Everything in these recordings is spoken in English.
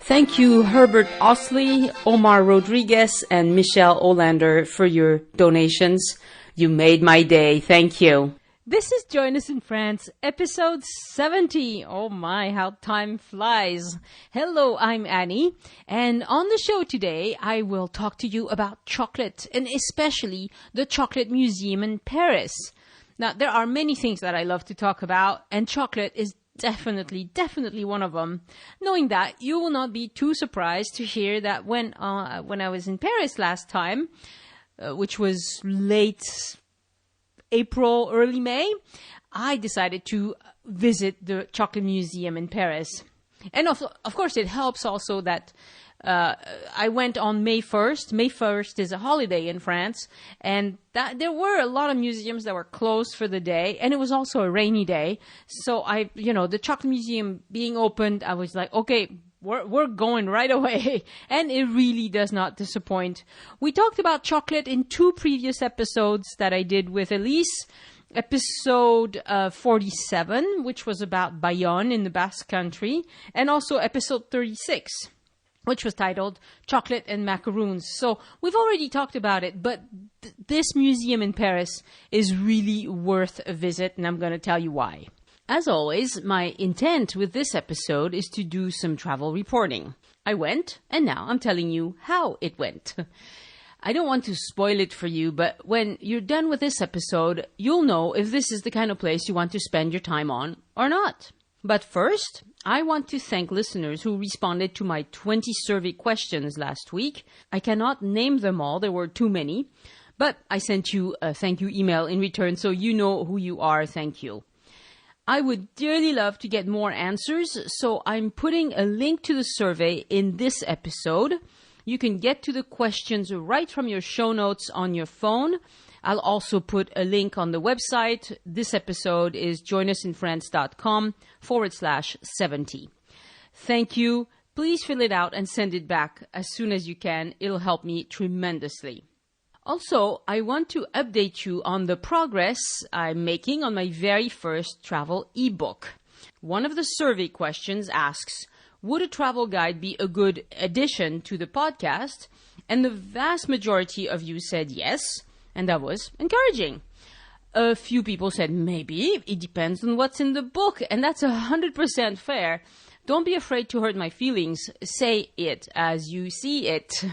Thank you, Herbert Osley, Omar Rodriguez, and Michelle Olander for your donations. You made my day. Thank you. This is Join Us in France, episode 70. Oh my, how time flies. Hello, I'm Annie, and on the show today, I will talk to you about chocolate, and especially the Chocolate Museum in Paris. Now, there are many things that I love to talk about, and chocolate is definitely one of them. Knowing that, you will not be too surprised to hear that when I was in Paris last time, which was late April, early May, I decided to visit the Chocolate Museum in Paris. And of course, it helps also that I went on May 1st. May 1st is a holiday in France, and that there were a lot of museums that were closed for the day, and it was also a rainy day. So the Chocolate Museum being opened, I was like, okay, we're going right away. And it really does not disappoint. We talked about chocolate in 2 previous episodes that I did with Elise. Episode 47, which was about Bayonne in the Basque Country, and also episode 36, which was titled Chocolate and Macaroons. So we've already talked about it, but this museum in Paris is really worth a visit, and I'm going to tell you why. As always, my intent with this episode is to do some travel reporting. I went, and now I'm telling you how it went. I don't want to spoil it for you, but when you're done with this episode, you'll know if this is the kind of place you want to spend your time on or not. But first, I want to thank listeners who responded to my 20 survey questions last week. I cannot name them all, there were too many, but I sent you a thank you email in return, so you know who you are. Thank you. I would dearly love to get more answers, so I'm putting a link to the survey in this episode. You can get to the questions right from your show notes on your phone. I'll also put a link on the website. This episode is joinusinfrance.com/70. Thank you. Please fill it out and send it back as soon as you can. It'll help me tremendously. Also, I want to update you on the progress I'm making on my very first travel ebook. One of the survey questions asks, would a travel guide be a good addition to the podcast? And the vast majority of you said yes, and that was encouraging. A few people said maybe, it depends on what's in the book, and that's 100% fair. Don't be afraid to hurt my feelings. Say it as you see it.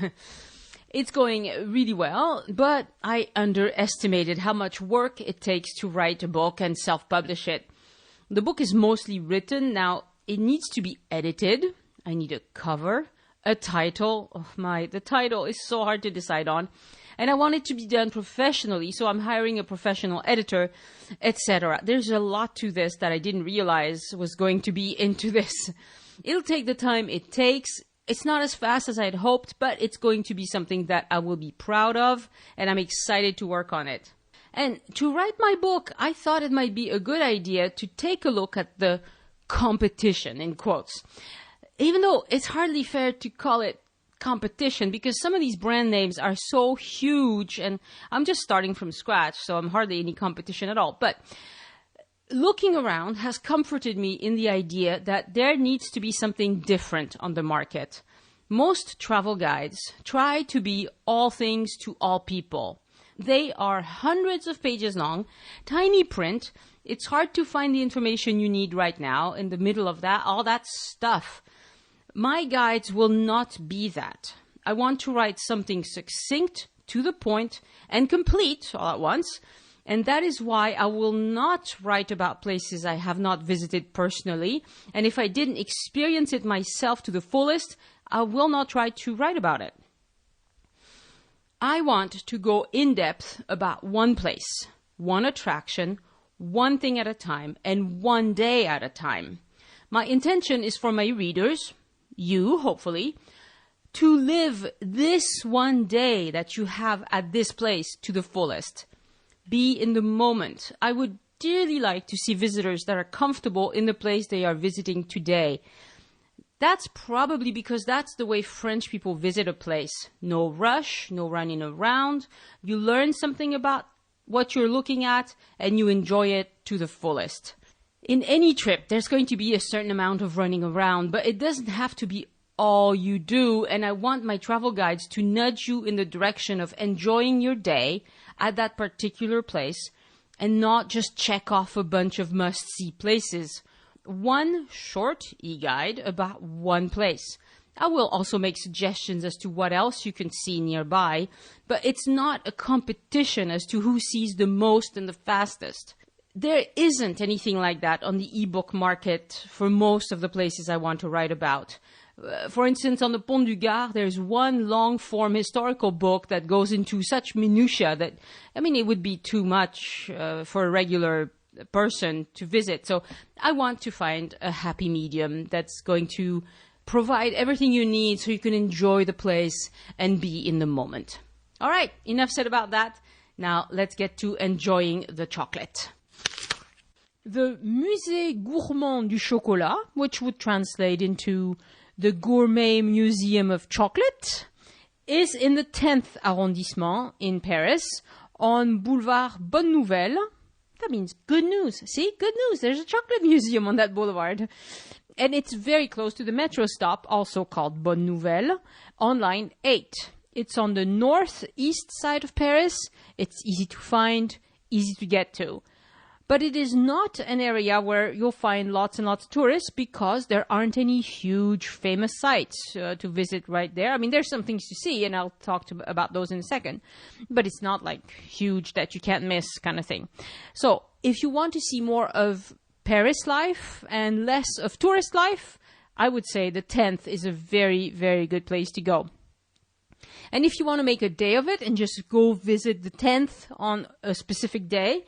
It's going really well, but I underestimated how much work it takes to write a book and self-publish it. The book is mostly written. Now, it needs to be edited. I need a cover, a title. The title is so hard to decide on. And I want it to be done professionally, so I'm hiring a professional editor, etc. There's a lot to this that I didn't realize was going to be into this. It'll take the time it takes. It's not as fast as I'd hoped, but it's going to be something that I will be proud of, and I'm excited to work on it. And to write my book, I thought it might be a good idea to take a look at the competition, in quotes. Even though it's hardly fair to call it competition, because some of these brand names are so huge, and I'm just starting from scratch, so I'm hardly any competition at all. But looking around has comforted me in the idea that there needs to be something different on the market. Most travel guides try to be all things to all people. They are hundreds of pages long, tiny print. It's hard to find the information you need right now in the middle of that, all that stuff. My guides will not be that. I want to write something succinct, to the point, and complete all at once. And that is why I will not write about places I have not visited personally. And if I didn't experience it myself to the fullest, I will not try to write about it. I want to go in depth about one place, one attraction, one thing at a time, and one day at a time. My intention is for my readers, you hopefully, to live this one day that you have at this place to the fullest. Be in the moment. I would dearly like to see visitors that are comfortable in the place they are visiting today. That's probably because that's the way French people visit a place. No rush, no running around. You learn something about what you're looking at and you enjoy it to the fullest. In any trip, there's going to be a certain amount of running around, but it doesn't have to be all you do, and I want my travel guides to nudge you in the direction of enjoying your day at that particular place and not just check off a bunch of must-see places. One short e-guide about one place. I will also make suggestions as to what else you can see nearby, but it's not a competition as to who sees the most and the fastest. There isn't anything like that on the ebook market for most of the places I want to write about. For instance, on the Pont du Gard, there's one long-form historical book that goes into such minutiae that, it would be too much for a regular person to visit. So I want to find a happy medium that's going to provide everything you need so you can enjoy the place and be in the moment. All right, enough said about that. Now let's get to enjoying the chocolate. The Musée Gourmand du Chocolat, which would translate into the Gourmet Museum of Chocolate, is in the 10th arrondissement in Paris on Boulevard Bonne Nouvelle. That means good news. See, good news. There's a chocolate museum on that boulevard. And it's very close to the metro stop, also called Bonne Nouvelle, on line 8. It's on the northeast side of Paris. It's easy to find, easy to get to. But it is not an area where you'll find lots and lots of tourists because there aren't any huge famous sites to visit right there. There's some things to see, and I'll talk about those in a second. But it's not like huge that you can't miss kind of thing. So if you want to see more of Paris life and less of tourist life, I would say the 10th is a very, very good place to go. And if you want to make a day of it and just go visit the 10th on a specific day,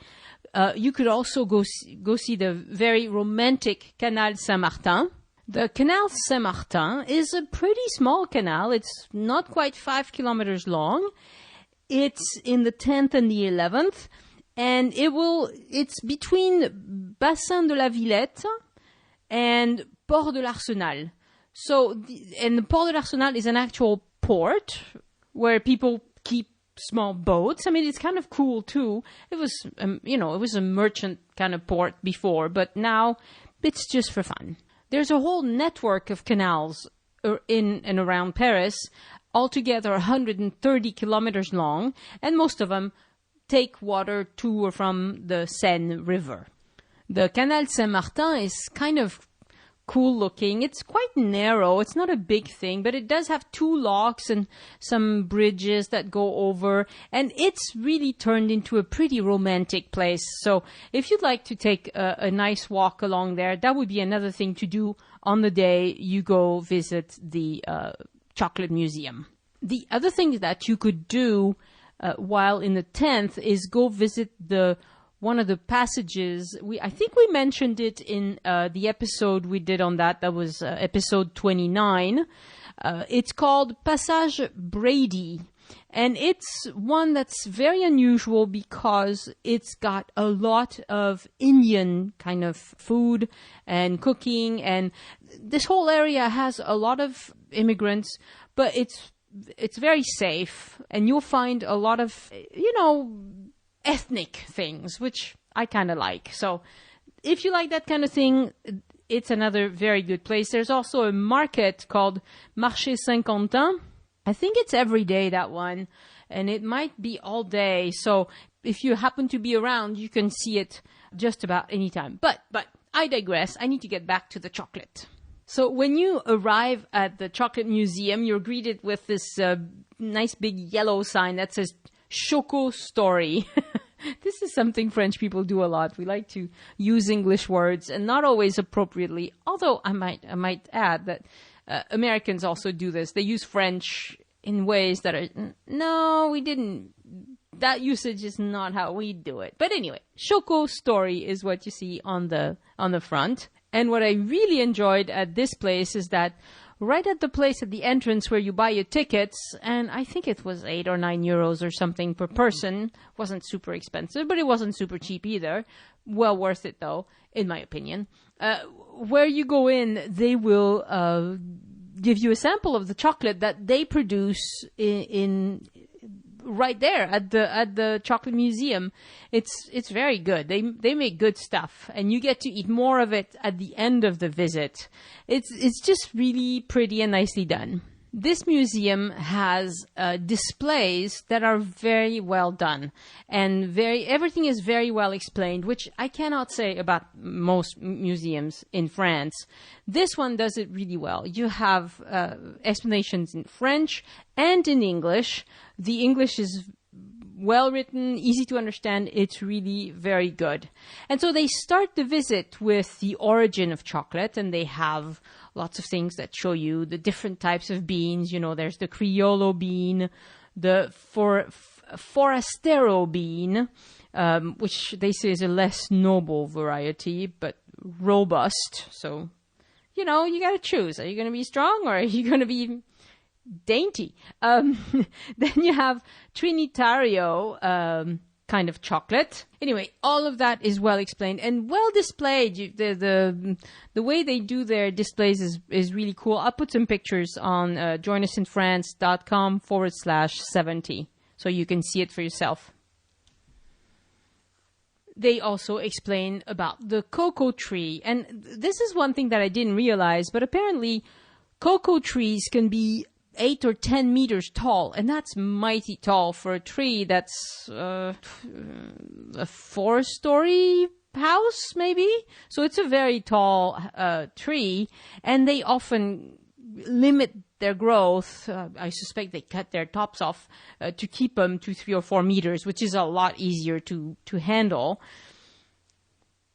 you could also go see the very romantic Canal Saint-Martin. The Canal Saint-Martin is a pretty small canal. It's not quite 5 kilometers long. It's in the 10th and the 11th. And it's between Bassin de la Villette and Port de l'Arsenal. And the Port de l'Arsenal is an actual port where people keep small boats. It's kind of cool too. It was, it was a merchant kind of port before, but now it's just for fun. There's a whole network of canals in and around Paris, altogether 130 kilometers long, and most of them take water to or from the Seine River. The Canal Saint-Martin is kind of cool looking. It's quite narrow. It's not a big thing, but it does have 2 locks and some bridges that go over, and it's really turned into a pretty romantic place. So if you'd like to take a nice walk along there, that would be another thing to do on the day you go visit the chocolate museum. The other thing that you could do while in the 10th is go visit one of the passages. I think we mentioned it in the episode we did on that. That was episode 29. It's called Passage Brady. And it's one that's very unusual because it's got a lot of Indian kind of food and cooking. And this whole area has a lot of immigrants, but it's very safe. And you'll find a lot of, ethnic things, which I kind of like. So if you like that kind of thing, it's another very good place. There's also a market called Marché Saint-Quentin. I think it's every day, that one, and it might be all day. So if you happen to be around, you can see it just about any time. But I digress. I need to get back to the chocolate. So when you arrive at the chocolate museum, you're greeted with this nice big yellow sign that says Choco Story. This is something French people do a lot. We like to use English words, and not always appropriately. Although I might add that Americans also do this. They use French in ways that are, no, we didn't. That usage is not how we do it. But anyway, Choco Story is what you see on the front. And what I really enjoyed at this place is that right at the place at the entrance where you buy your tickets, and I think it was 8 or 9 euros or something per person. Wasn't super expensive, but it wasn't super cheap either. Well worth it though, in my opinion. Where you go in, they will give you a sample of the chocolate that they produce in right there at the chocolate museum. It's very good. They make good stuff, and you get to eat more of it at the end of the visit. It's just really pretty and nicely done. This museum has displays that are very well done, and everything is very well explained, which I cannot say about most museums in France. This one does it really well. You have explanations in French and in English. The English is well written, easy to understand. It's really very good. And so they start the visit with the origin of chocolate, and they have lots of things that show you the different types of beans. You know, there's the Criollo bean, the Forastero bean, which they say is a less noble variety, but robust. So, you know, you got to choose. Are you going to be strong, or are you going to be dainty? Then you have Trinitario, kind of chocolate. Anyway, all of that is well explained and well displayed. The way they do their displays is really cool. I'll put some pictures on joinusinfrance.com/70 so you can see it for yourself. They also explain about the cocoa tree. And this is one thing that I didn't realize, but apparently cocoa trees can be 8 or 10 meters tall, and that's mighty tall for a tree that's a 4-story house, maybe. So it's a very tall tree, and they often limit their growth. I suspect they cut their tops off to keep them to 3 or 4 meters, which is a lot easier to handle.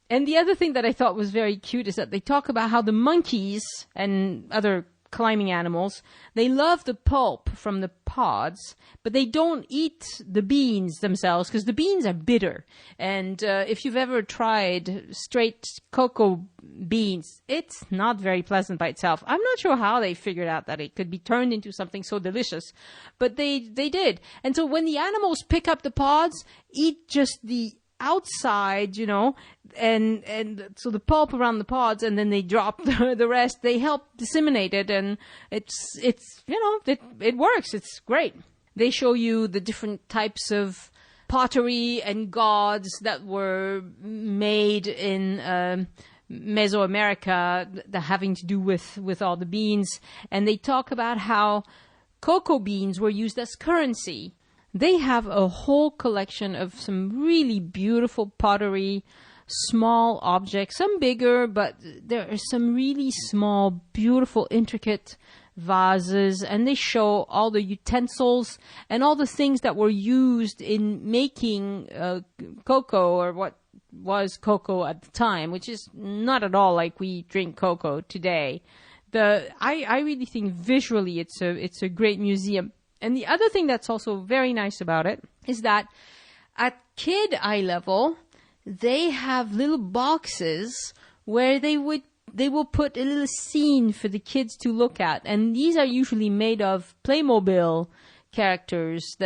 And the other thing that I thought was very cute is that they talk about how the monkeys and other climbing animals, they love the pulp from the pods, but they don't eat the beans themselves because the beans are bitter. And if you've ever tried straight cocoa beans, it's not very pleasant by itself. I'm not sure how they figured out that it could be turned into something so delicious, but they did. And so when the animals pick up the pods, eat just the outside, you know, and so the pulp around the pods, and then they drop the rest. They help disseminate it, and it's you know, it works. It's great. They show you the different types of pottery and gods that were made in Mesoamerica, that having to do with all the beans, and they talk about how cocoa beans were used as currency. They have a whole collection of some really beautiful pottery, small objects, some bigger, but there are some really small, beautiful, intricate vases, and they show all the utensils and all the things that were used in making cocoa, or what was cocoa at the time, which is not at all like we drink cocoa today. I really think visually it's a great museum. And the other thing that's also very nice about it is that at kid eye level, they have little boxes where they will put a little scene for the kids to look at. And these are usually made of Playmobil characters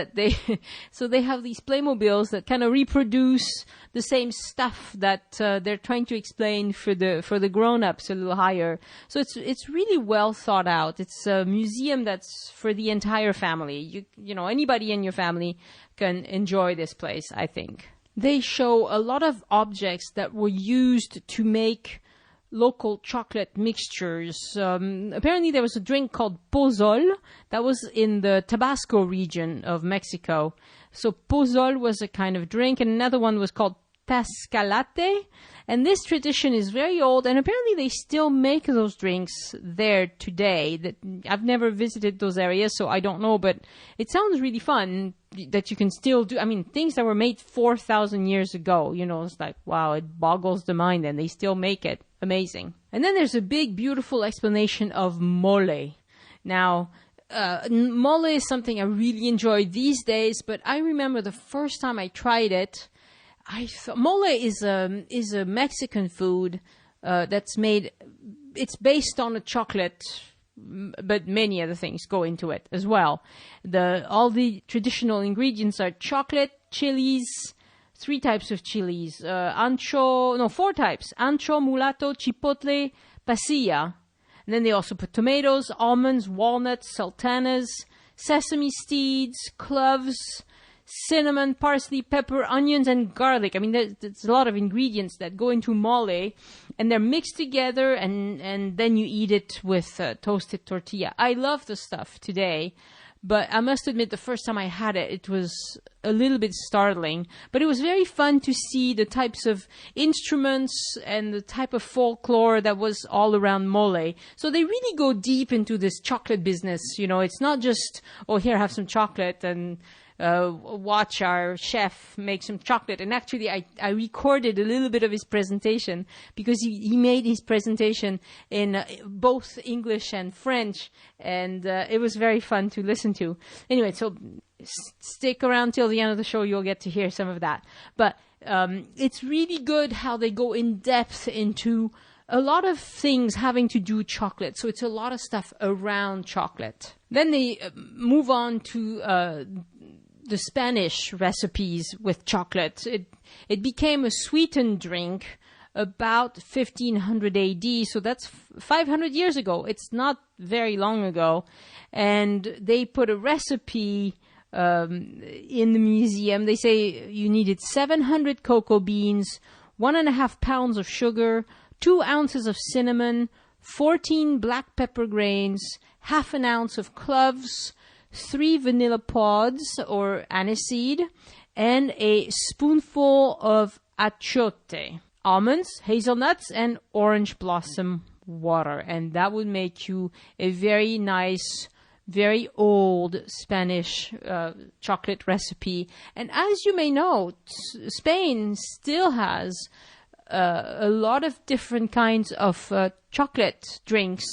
so they have these Playmobiles that kind of reproduce the same stuff that they're trying to explain for the grown-ups a little higher. So it's really well thought out. It's a museum that's for the entire family. You know, anybody in your family can enjoy this place, I think. They show a lot of objects that were used to make local chocolate mixtures. Apparently there was a drink called pozol that was in the Tabasco region of Mexico. So pozol was a kind of drink, and another one was called tascalate. And this tradition is very old, and apparently they still make those drinks there today. That I've never visited those areas, so I don't know, but it sounds really fun that you can still do. I mean, things that were made 4,000 years ago, you know, it's like, wow, it boggles the mind, and they still make it. Amazing. And then there's a big, beautiful explanation of mole. Now, mole is something I really enjoy these days, but I remember the first time I tried it, I thought mole is a Mexican food that's made. It's based on a chocolate, but many other things go into it as well. All the traditional ingredients are chocolate, chilies, 3 types of chilies, 4 types: ancho, mulatto, chipotle, pasilla. And then they also put tomatoes, almonds, walnuts, sultanas, sesame seeds, cloves, cinnamon, parsley, pepper, onions, and garlic. I mean, there's a lot of ingredients that go into mole, and they're mixed together, and then you eat it with toasted tortilla. I love the stuff today, but I must admit the first time I had it, it was a little bit startling. But it was very fun to see the types of instruments and the type of folklore that was all around mole. So they really go deep into this chocolate business. You know, it's not just, oh, here, have some chocolate and watch our chef make some chocolate. And actually, I recorded a little bit of his presentation because he made his presentation in both English and French, and it was very fun to listen to. Anyway, so stick around till the end of the show. You'll get to hear some of that. But it's really good how they go in depth into a lot of things having to do with chocolate. So it's a lot of stuff around chocolate. Then they move on to the Spanish recipes with chocolate. It became a sweetened drink about 1500 AD, so that's 500 years ago. It's not very long ago. And they put a recipe in the museum. They say you needed 700 cocoa beans, 1.5 pounds of sugar, 2 ounces of cinnamon, 14 black pepper grains, half an ounce of cloves, 3 vanilla pods or aniseed, and a spoonful of achiote, almonds, hazelnuts, and orange blossom water. And that would make you a very nice, very old Spanish chocolate recipe. And as you may know, Spain still has a lot of different kinds of chocolate drinks.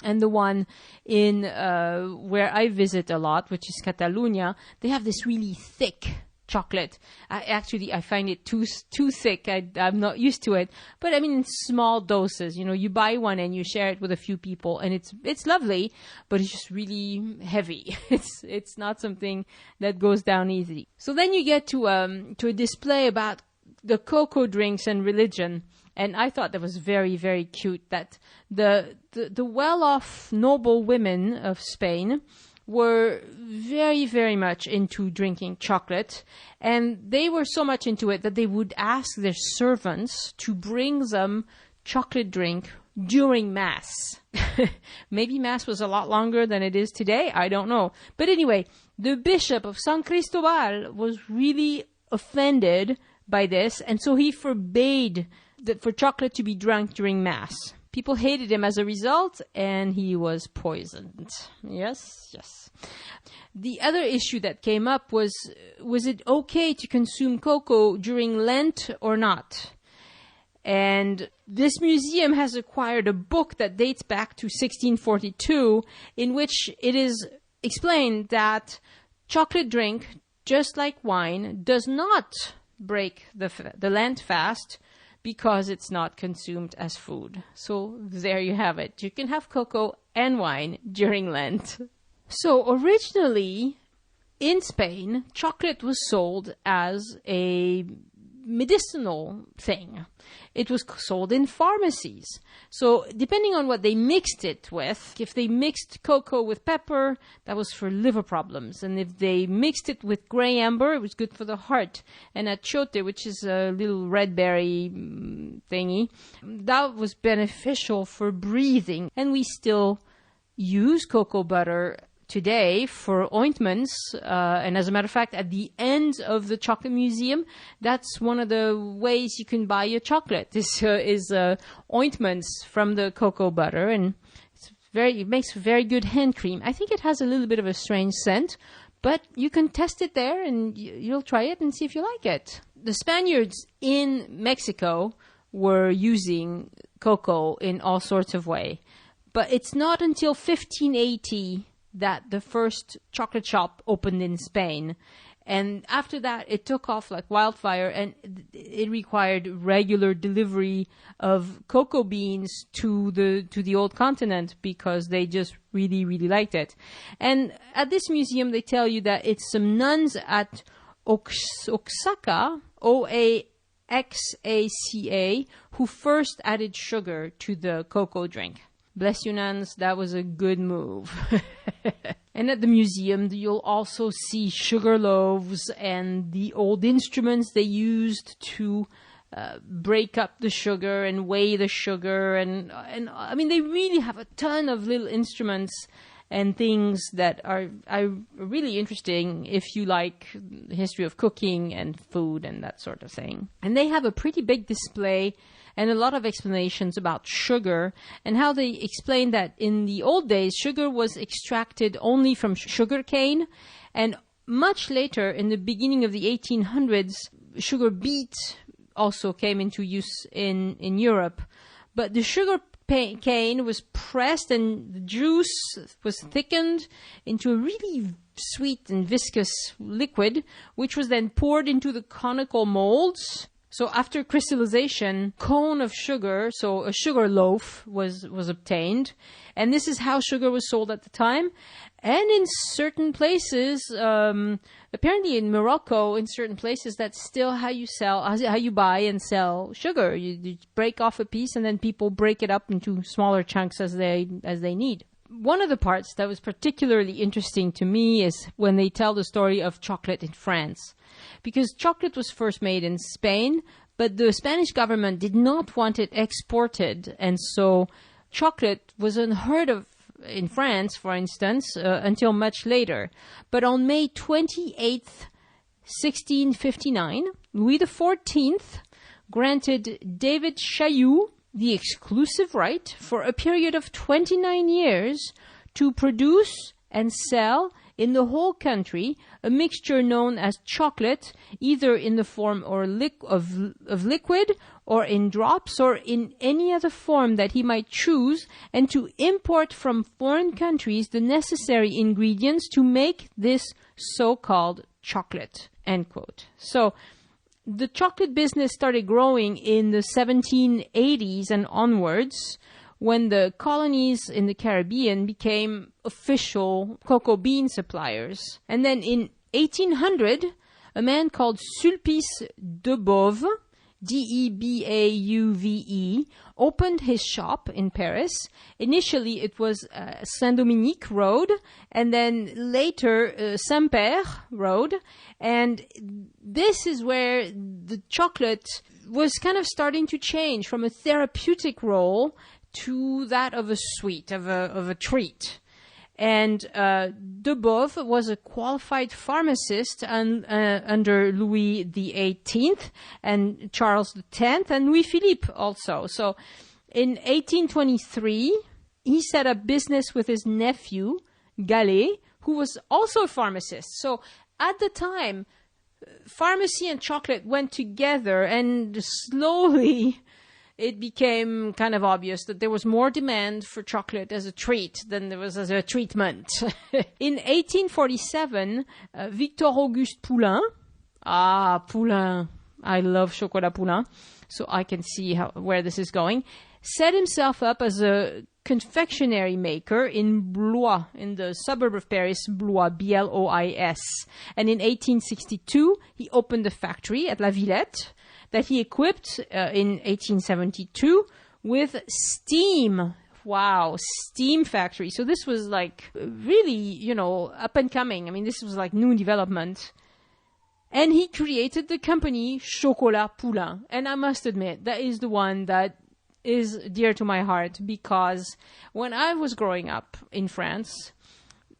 And the one in where I visit a lot, which is Catalonia, they have this really thick chocolate. I find it too thick. I'm not used to it. But I mean, in small doses. You know, you buy one and you share it with a few people, and it's lovely, but it's just really heavy. It's not something that goes down easy. So then you get to a display about the cocoa drinks and religion. And I thought that was very, very cute that the well-off noble women of Spain were very, very much into drinking chocolate. And they were so much into it that they would ask their servants to bring them chocolate drink during Mass. Maybe Mass was a lot longer than it is today. I don't know. But anyway, the bishop of San Cristobal was really offended by this. And so he forbade for chocolate to be drunk during Mass. People hated him as a result, and he was poisoned. Yes. The other issue that came up was it okay to consume cocoa during Lent or not? And this museum has acquired a book that dates back to 1642, in which it is explained that chocolate drink, just like wine, does not break the Lent fast, because it's not consumed as food. So there you have it. You can have cocoa and wine during Lent. So originally, in Spain, chocolate was sold as a medicinal thing. It was sold in pharmacies. So depending on what they mixed it with, if they mixed cocoa with pepper, that was for liver problems. And if they mixed it with gray amber, it was good for the heart. And achiote, which is a little red berry thingy, that was beneficial for breathing. And we still use cocoa butter today for ointments, and as a matter of fact, at the end of the chocolate museum, that's one of the ways you can buy your chocolate is ointments from the cocoa butter, and it makes very good hand cream. I think it has a little bit of a strange scent, but you can test it there, and you'll try it and see if you like it. The Spaniards in Mexico were using cocoa in all sorts of ways, but it's not until 1580 that the first chocolate shop opened in Spain. And after that, it took off like wildfire, and it required regular delivery of cocoa beans to the old continent because they just really, really liked it. And at this museum, they tell you that it's some nuns at Oaxaca, Oaxaca, who first added sugar to the cocoa drink. Bless you, nuns. That was a good move. And at the museum, you'll also see sugar loaves and the old instruments they used to break up the sugar and weigh the sugar. And I mean, they really have a ton of little instruments and things that are really interesting if you like the history of cooking and food and that sort of thing. And they have a pretty big display and a lot of explanations about sugar and how they explain that in the old days, sugar was extracted only from sugar cane, and much later, in the beginning of the 1800s, sugar beet also came into use in Europe. But the sugar cane was pressed and the juice was thickened into a really sweet and viscous liquid, which was then poured into the conical molds. So after crystallization, cone of sugar, so a sugar loaf was obtained. And this is how sugar was sold at the time. And in certain places, apparently in Morocco, in certain places, that's still how you buy and sell sugar. You break off a piece and then people break it up into smaller chunks as they need. One of the parts that was particularly interesting to me is when they tell the story of chocolate in France. Because chocolate was first made in Spain, but the Spanish government did not want it exported. And so chocolate was unheard of in France, for instance, until much later. But on May 28th, 1659, Louis XIV granted David Chailloux the exclusive right for a period of 29 years to produce and sell in the whole country a mixture known as chocolate, either in the form of liquid or in drops or in any other form that he might choose, and to import from foreign countries the necessary ingredients to make this so-called chocolate, end quote. So the chocolate business started growing in the 1780s and onwards, when the colonies in the Caribbean became official cocoa bean suppliers. And then in 1800, a man called Sulpice Debauve, Debauve, opened his shop in Paris. Initially, it was Saint-Dominique Road, and then later Saint-Père Road. And this is where the chocolate was kind of starting to change from a therapeutic role to that of a sweet, of a treat. And Debauve was a qualified pharmacist under Louis XVIII and Charles X and Louis Philippe also. So in 1823, he set up business with his nephew, Gallet, who was also a pharmacist. So at the time, pharmacy and chocolate went together, and slowly it became kind of obvious that there was more demand for chocolate as a treat than there was as a treatment. In 1847, Victor Auguste Poulain, Poulain, I love chocolat Poulain, so I can see where this is going, set himself up as a confectionery maker in Blois, in the suburb of Paris, Blois, Blois. And in 1862, he opened a factory at La Villette that he equipped in 1872 with steam. Wow, steam factory. So this was like really, up and coming. I mean, this was like new development. And he created the company Chocolat Poulain. And I must admit, that is the one that is dear to my heart, because when I was growing up in France,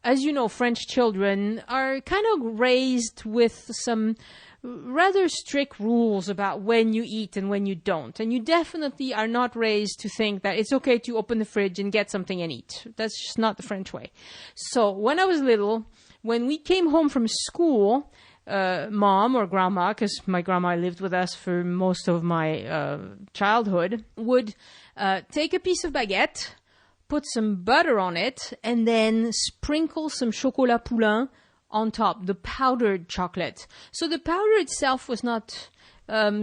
as you know, French children are kind of raised with some rather strict rules about when you eat and when you don't. And you definitely are not raised to think that it's okay to open the fridge and get something and eat. That's just not the French way. So when I was little, when we came home from school, mom or grandma, because my grandma lived with us for most of my childhood, would take a piece of baguette, put some butter on it, and then sprinkle some chocolat Poulain on top, the powdered chocolate. So the powder itself was not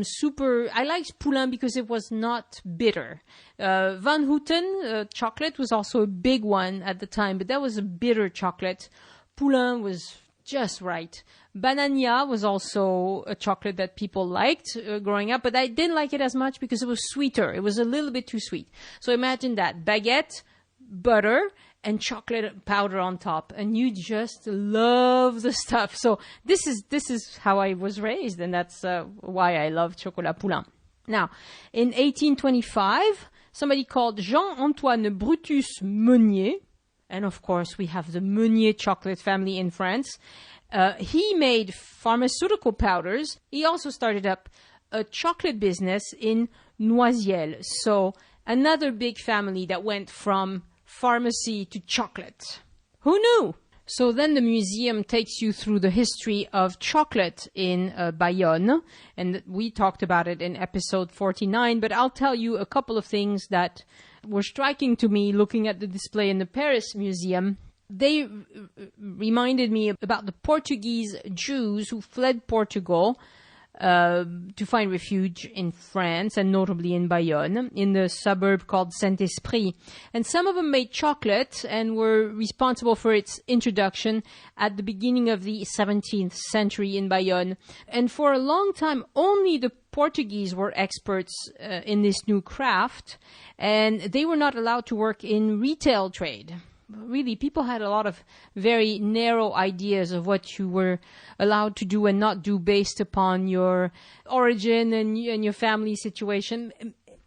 super. I liked Poulain because it was not bitter. Van Houten chocolate was also a big one at the time, but that was a bitter chocolate. Poulain was just right. Banania was also a chocolate that people liked growing up, but I didn't like it as much because it was sweeter. It was a little bit too sweet. So imagine that. Baguette, butter, and chocolate powder on top, and you just love the stuff. So this is how I was raised, and that's why I love chocolat poulain. Now, in 1825, somebody called Jean-Antoine Brutus Meunier, and of course we have the Meunier chocolate family in France. He made pharmaceutical powders. He also started up a chocolate business in Noisiel. So another big family that went from pharmacy to chocolate. Who knew? So then the museum takes you through the history of chocolate in Bayonne, and we talked about it in episode 49, but I'll tell you a couple of things that were striking to me looking at the display in the Paris Museum. They reminded me about the Portuguese Jews who fled Portugal to find refuge in France, and notably in Bayonne, in the suburb called Saint-Esprit. And some of them made chocolate and were responsible for its introduction at the beginning of the 17th century in Bayonne. And for a long time, only the Portuguese were experts in this new craft, and they were not allowed to work in retail trade. Really, people had a lot of very narrow ideas of what you were allowed to do and not do based upon your origin and your family situation.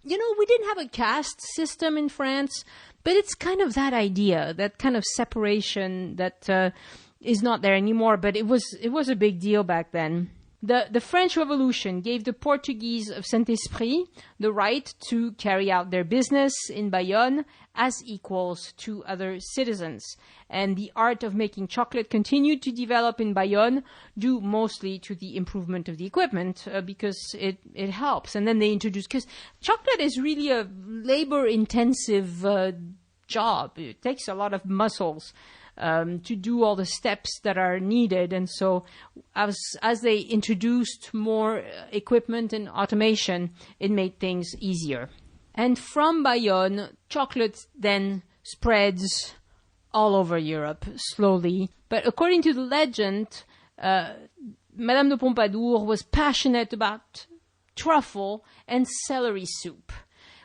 You know, we didn't have a caste system in France, but it's kind of that idea, that kind of separation that is not there anymore. But it was a big deal back then. The French Revolution gave the Portuguese of Saint-Esprit the right to carry out their business in Bayonne as equals to other citizens. And the art of making chocolate continued to develop in Bayonne due mostly to the improvement of the equipment because it helps. And then they introduced, because chocolate is really a labor-intensive job. It takes a lot of muscles to do all the steps that are needed. And so as they introduced more equipment and automation, it made things easier. And from Bayonne, chocolate then spreads all over Europe slowly. But according to the legend, Madame de Pompadour was passionate about truffle and celery soup,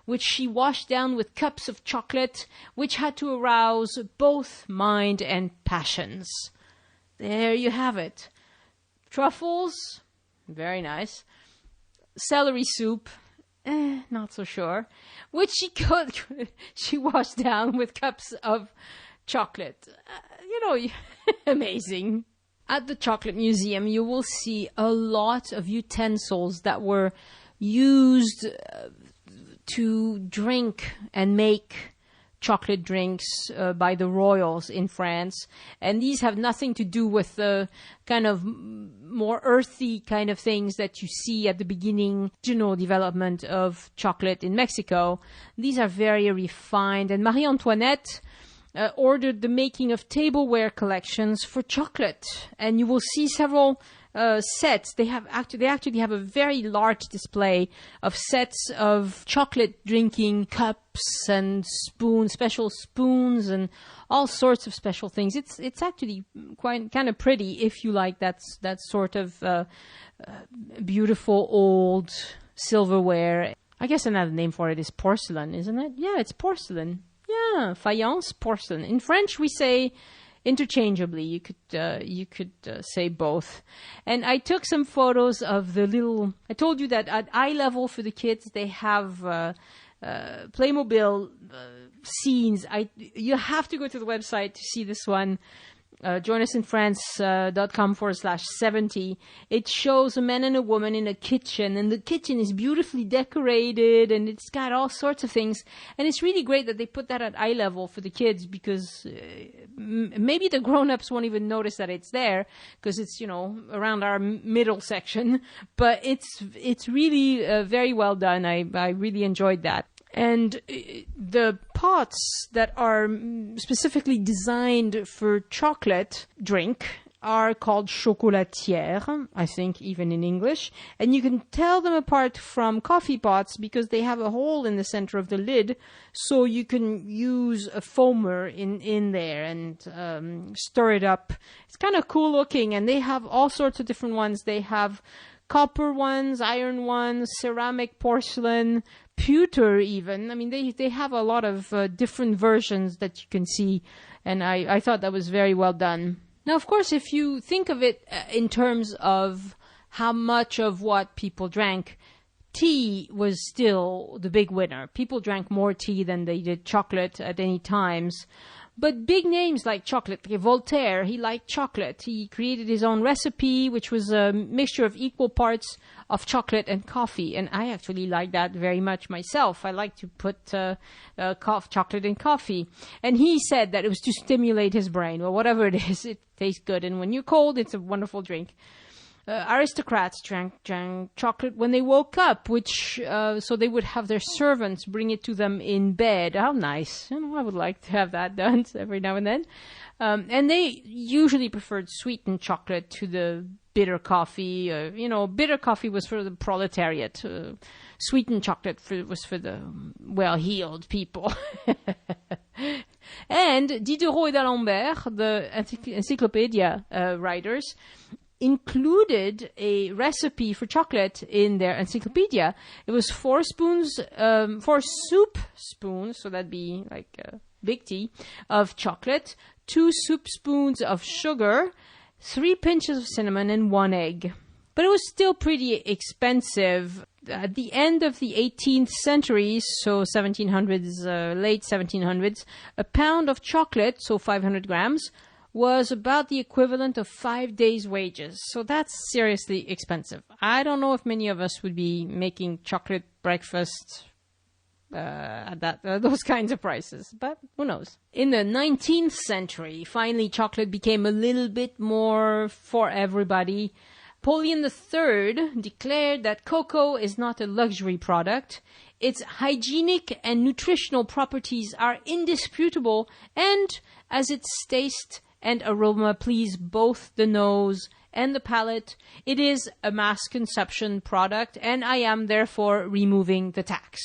which she washed down with cups of chocolate, which had to arouse both mind and passions. There you have it. Truffles, very nice. Celery soup, not so sure. Which she washed down with cups of chocolate. Amazing. At the Chocolate Museum, you will see a lot of utensils that were used to drink and make chocolate drinks by the royals in France. And these have nothing to do with the kind of more earthy kind of things that you see at the beginning, development of chocolate in Mexico. These are very refined. And Marie Antoinette ordered the making of tableware collections for chocolate. And you will see several sets. They actually have a very large display of sets of chocolate drinking cups and spoons, special spoons, and all sorts of special things. It's actually quite kind of pretty if you like that sort of beautiful old silverware. I guess another name for it is porcelain, isn't it? Yeah, it's porcelain. Yeah, faïence, porcelain. In French, we say interchangeably. You could say both. And I took some photos of the little. I told you that at eye level for the kids they have Playmobil scenes. You have to go to the website to see this one. joinusinfrance.com/70. It shows a man and a woman in a kitchen, and the kitchen is beautifully decorated, and it's got all sorts of things. And it's really great that they put that at eye level for the kids, because maybe the grown-ups won't even notice that it's there, because it's, around our middle section. But it's really very well done. I really enjoyed that. And the pots that are specifically designed for chocolate drink are called chocolatières, I think, even in English. And you can tell them apart from coffee pots because they have a hole in the center of the lid, so you can use a foamer in there and stir it up. It's kind of cool looking, and they have all sorts of different ones. They have copper ones, iron ones, ceramic, porcelain, pewter even. I mean, they have a lot of different versions that you can see, and I thought that was very well done. Now, of course, if you think of it in terms of how much of what people drank, tea was still the big winner. People drank more tea than they did chocolate at any times. But big names like chocolate, like Voltaire, he liked chocolate. He created his own recipe, which was a mixture of equal parts of chocolate and coffee. And I actually like that very much myself. I like to put chocolate in coffee. And he said that it was to stimulate his brain. Well, whatever it is, it tastes good. And when you're cold, it's a wonderful drink. Aristocrats drank chocolate when they woke up, which so they would have their servants bring it to them in bed. How nice! I would like to have that done every now and then. And they usually preferred sweetened chocolate to the bitter coffee. Bitter coffee was for the proletariat. Sweetened chocolate was for the well-heeled people. And Diderot et d'Alembert, the encyclopedia writers, included a recipe for chocolate in their encyclopedia. It was 4 soup spoons, so that'd be like a big tea, of chocolate, 2 soup spoons of sugar, 3 pinches of cinnamon, and 1 egg. But it was still pretty expensive. At the end of the 18th century, so 1700s, late 1700s, a pound of chocolate, so 500 grams, was about the equivalent of 5 days' wages. So that's seriously expensive. I don't know if many of us would be making chocolate breakfast at those kinds of prices, but who knows. In the 19th century, finally chocolate became a little bit more for everybody. Napoleon III declared that cocoa is not a luxury product. Its hygienic and nutritional properties are indisputable, and as its taste and aroma please both the nose and the palate, it is a mass consumption product, and I am therefore removing the tax.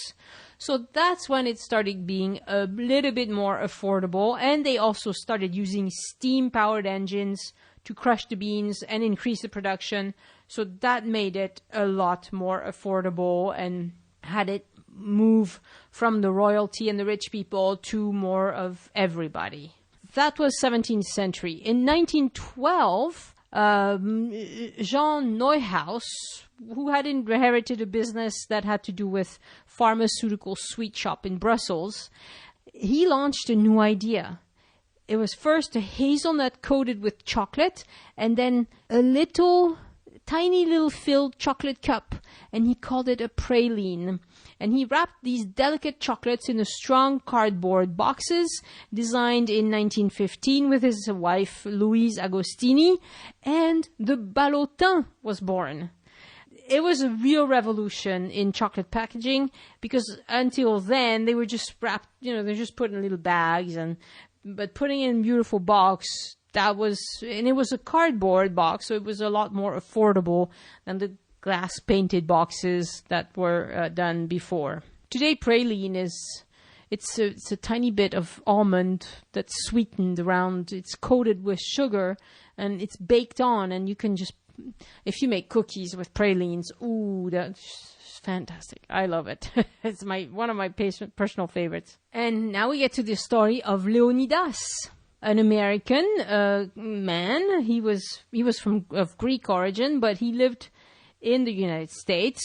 So that's when it started being a little bit more affordable, and they also started using steam-powered engines to crush the beans and increase the production. So that made it a lot more affordable and had it move from the royalty and the rich people to more of everybody. That was 17th century. In 1912, Jean Neuhaus, who had inherited a business that had to do with pharmaceutical sweet shop in Brussels, he launched a new idea. It was first a hazelnut coated with chocolate, and then a tiny little filled chocolate cup, and he called it a praline. And he wrapped these delicate chocolates in strong cardboard boxes, designed in 1915 with his wife Louise Agostini, and the ballotin was born. It was a real revolution in chocolate packaging, because until then they were just wrapped, they're just put in little bags, but putting it in a beautiful box, and it was a cardboard box, so it was a lot more affordable than the glass painted boxes that were done before. Today, praline it's a tiny bit of almond that's sweetened around. It's coated with sugar and it's baked on, and you can just, if you make cookies with pralines, ooh, that's fantastic. I love it. It's one of my personal favorites. And now we get to the story of Leonidas, an American man. He was of Greek origin, but he lived in the United States.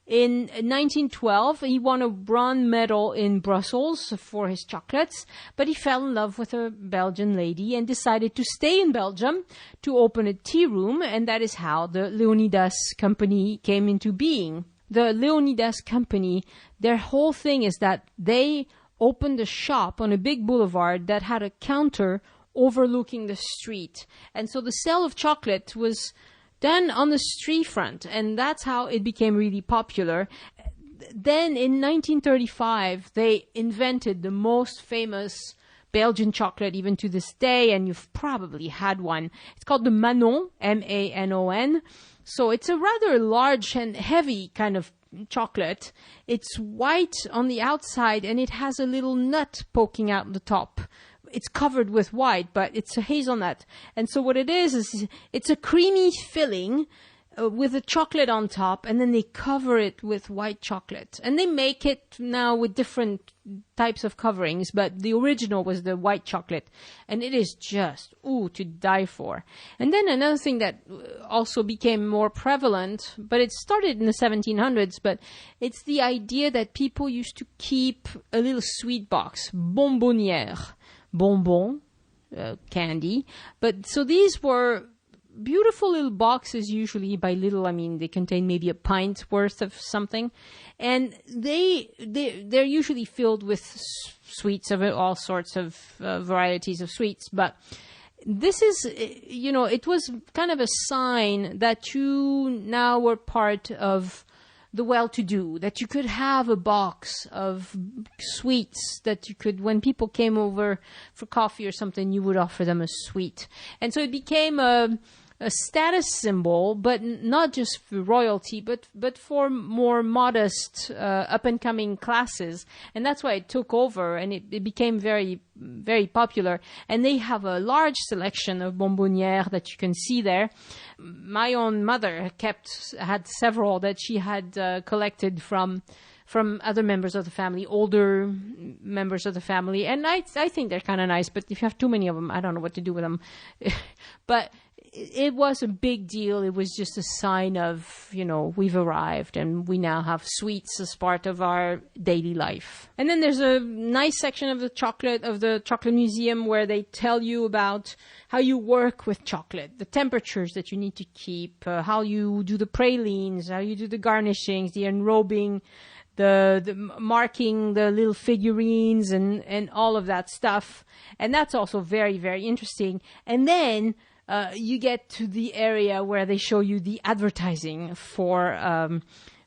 In 1912, he won a bronze medal in Brussels for his chocolates, but he fell in love with a Belgian lady and decided to stay in Belgium to open a tea room, and that is how the Leonidas Company came into being. The Leonidas Company, their whole thing is that they opened a shop on a big boulevard that had a counter overlooking the street. And so the sale of chocolate was done on the street front, and that's how it became really popular. Then in 1935, they invented the most famous Belgian chocolate even to this day, and you've probably had one. It's called the Manon, M-A-N-O-N. So it's a rather large and heavy kind of chocolate. It's white on the outside, and it has a little nut poking out the top. It's covered with white, but it's a hazelnut. And so what it is it's a creamy filling with a chocolate on top, and then they cover it with white chocolate. And they make it now with different types of coverings, but the original was the white chocolate. And it is just, to die for. And then another thing that also became more prevalent, but it started in the 1700s, but it's the idea that people used to keep a little sweet box, bonbonnière, bonbon, candy. But so these were beautiful little boxes, usually by little, I mean, they contain maybe a pint worth of something. And they're usually filled with sweets of all sorts of varieties of sweets. But this is, it was kind of a sign that you now were part of the well-to-do, that you could have a box of sweets that you could, when people came over for coffee or something, you would offer them a sweet. And so it became a status symbol, but not just for royalty, but for more modest, up-and-coming classes. And that's why it took over, and it became very, very popular. And they have a large selection of bonbonnières that you can see there. My own mother had several that she had collected from other members of the family, older members of the family. And I think they're kind of nice, but if you have too many of them, I don't know what to do with them. But it was a big deal. It was just a sign of, we've arrived and we now have sweets as part of our daily life. And then there's a nice section of the chocolate museum where they tell you about how you work with chocolate, the temperatures that you need to keep, how you do the pralines, how you do the garnishings, the enrobing, the marking the little figurines and all of that stuff. And that's also very, very interesting. And then you get to the area where they show you the advertising for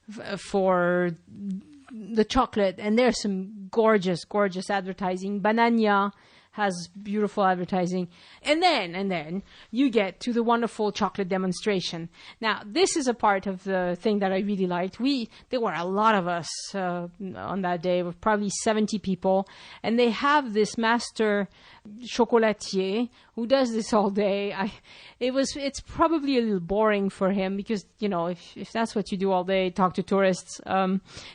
the chocolate, and there's some gorgeous, gorgeous advertising. Banania has beautiful advertising. And then you get to the wonderful chocolate demonstration. Now, this is a part of the thing that I really liked. There were a lot of us on that day, probably 70 people, and they have this master chocolatier who does this all day. It's probably a little boring for him because, if that's what you do all day, talk to tourists.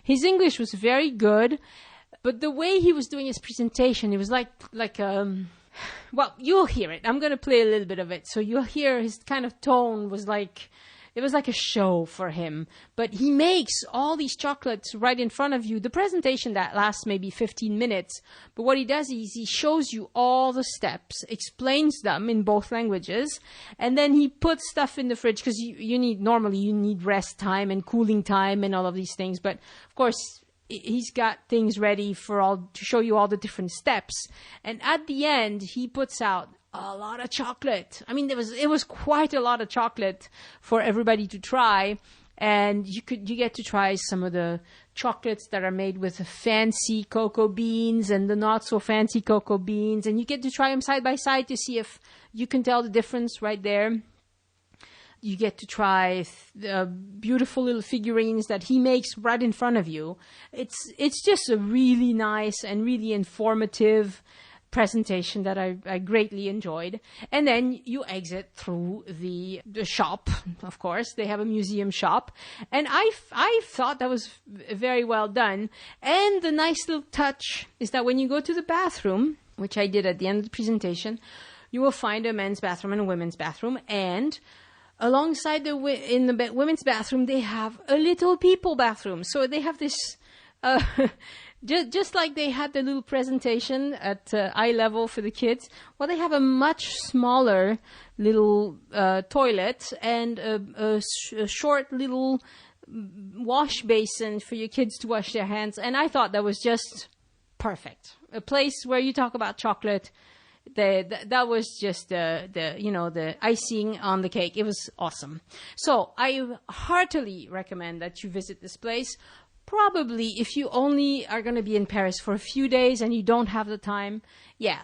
His English was very good. But the way he was doing his presentation, it was like well, you'll hear it. I'm going to play a little bit of it. So you'll hear his kind of tone was like a show for him. But he makes all these chocolates right in front of you. The presentation that lasts maybe 15 minutes. But what he does is he shows you all the steps, explains them in both languages, and then he puts stuff in the fridge because you need rest time and cooling time and all of these things. But of course, he's got things ready to show you all the different steps. And at the end, he puts out a lot of chocolate. I mean, it was quite a lot of chocolate for everybody to try. And you get to try some of the chocolates that are made with the fancy cocoa beans and the not so fancy cocoa beans. And you get to try them side by side to see if you can tell the difference right there. You get to try beautiful little figurines that he makes right in front of you. It's just a really nice and really informative presentation that I greatly enjoyed. And then you exit through the shop, of course. They have a museum shop. And I thought that was very well done. And the nice little touch is that when you go to the bathroom, which I did at the end of the presentation, you will find a men's bathroom and a women's bathroom. And alongside in the women's bathroom, they have a little people bathroom. So they have this, just like they had the little presentation at eye level for the kids. Well, they have a much smaller little toilet and a short little wash basin for your kids to wash their hands. And I thought that was just perfect. A place where you talk about chocolate. That was just the icing on the cake. It was awesome. So I heartily recommend that you visit this place. Probably if you only are going to be in Paris for a few days and you don't have the time,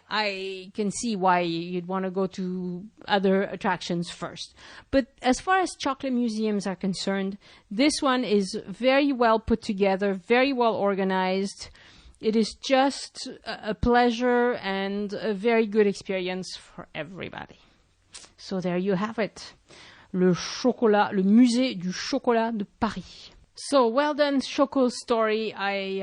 I can see why you'd want to go to other attractions first. But as far as chocolate museums are concerned, this one is very well put together, very well organized. It is just a pleasure and a very good experience for everybody. So there you have it. le chocolat, le musée du chocolat de Paris. So, well done, Choco's story. I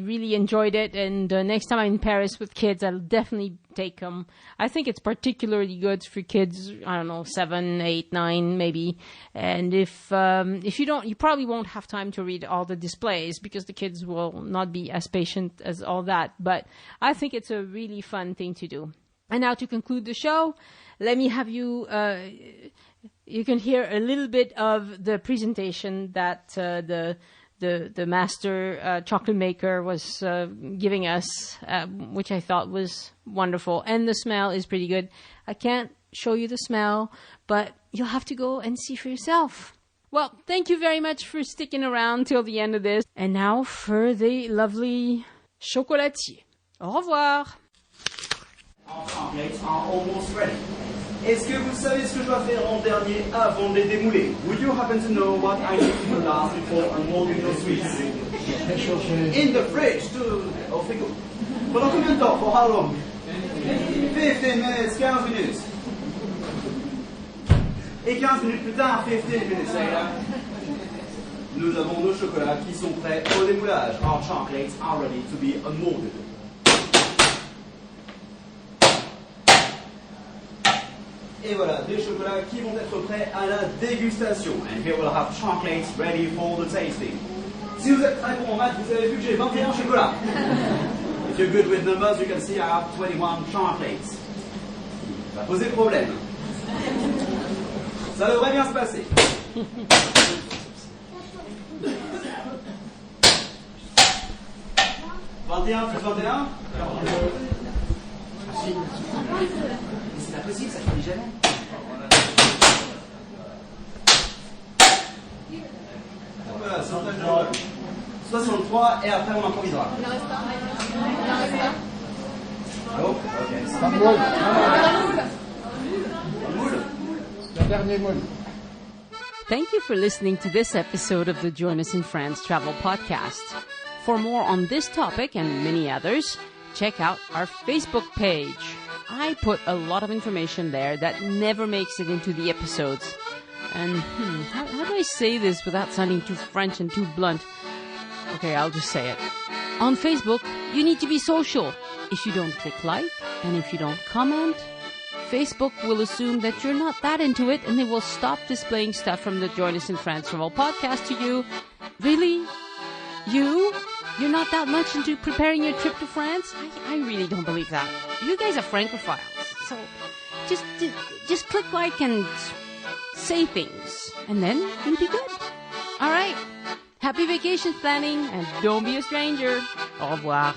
really enjoyed it, and next time I'm in Paris with kids, I'll definitely take them. I think it's particularly good for kids, 7, 8, 9, maybe. And if you don't, you probably won't have time to read all the displays because the kids will not be as patient as all that. But I think it's a really fun thing to do. And now to conclude the show, let me have you... you can hear a little bit of the presentation that the master chocolate maker was giving us, which I thought was wonderful. And the smell is pretty good. I can't show you the smell, but you'll have to go and see for yourself. Well, thank you very much for sticking around till the end of this. And now for the lovely chocolatier. Au revoir. Our chocolates are almost ready. Est-ce que vous savez ce que je dois faire en dernier avant de les démouler? Would you happen to know what I need to do last before unmolding those sweets? In the fridge, au frigo. Pendant combien de temps? For how long? 15 minutes, 15 minutes. Et 15 minutes plus tard, 15 minutes later, nous avons nos chocolats qui sont prêts au démoulage. Our chocolates are ready to be unmolded. Et voilà, des chocolats qui vont être prêts à la dégustation. And here we'll have chocolates ready for the tasting. Si vous êtes très bon en maths, vous avez vu que j'ai 21 chocolats. If you're good with numbers, you can see I have 21 chocolates. Ça va poser problème. Ça devrait bien se passer. « 21 plus 21 » C'est pas possible, ça finit jamais. Voilà, 63 et après on improvisera. Il en reste pas. Oh, ok. Un moule. Le dernier moule. Thank you for listening to this episode of the Join Us in France Travel Podcast. For more on this topic and many others, check out our Facebook page. I put a lot of information there that never makes it into the episodes. And how do I say this without sounding too French and too blunt? Okay, I'll just say it. On Facebook, you need to be social. If you don't click like, and if you don't comment, Facebook will assume that you're not that into it, and they will stop displaying stuff from the Join Us in France Travel Podcast to you. Really? You? You're not that much into preparing your trip to France? I really don't believe that. You guys are francophiles, so just click like and say things, and then you'll be good. All right. Happy vacation planning, and don't be a stranger. Au revoir.